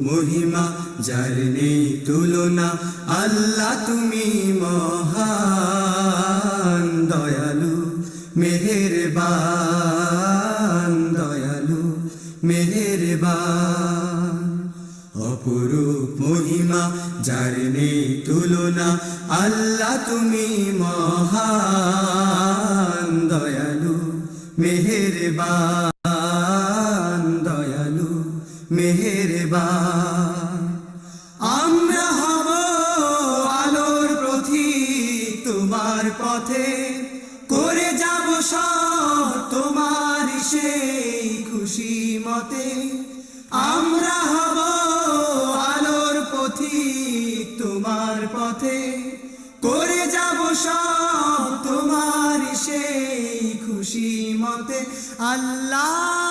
মহিমা যার নেই তুলনা, আল্লাহ তুমি মহান, দয়ালু মেহেরবান, দয়ালু মেহেরবান। অপরূপ মহিমা যার নেই তুলনা, আল্লাহ তুমি মহান, দয়ালু মেহেরবান, দয়ালু মেহেরবান। আমরা হব আলোর পথিক তোমার পথে, করে যাব সব তোমার সেই খুশি মতে। আমরা হব আলোর পথিক তোমার পথে, করে যাব সব তোমার সেই খুশি মতে। আল্লাহ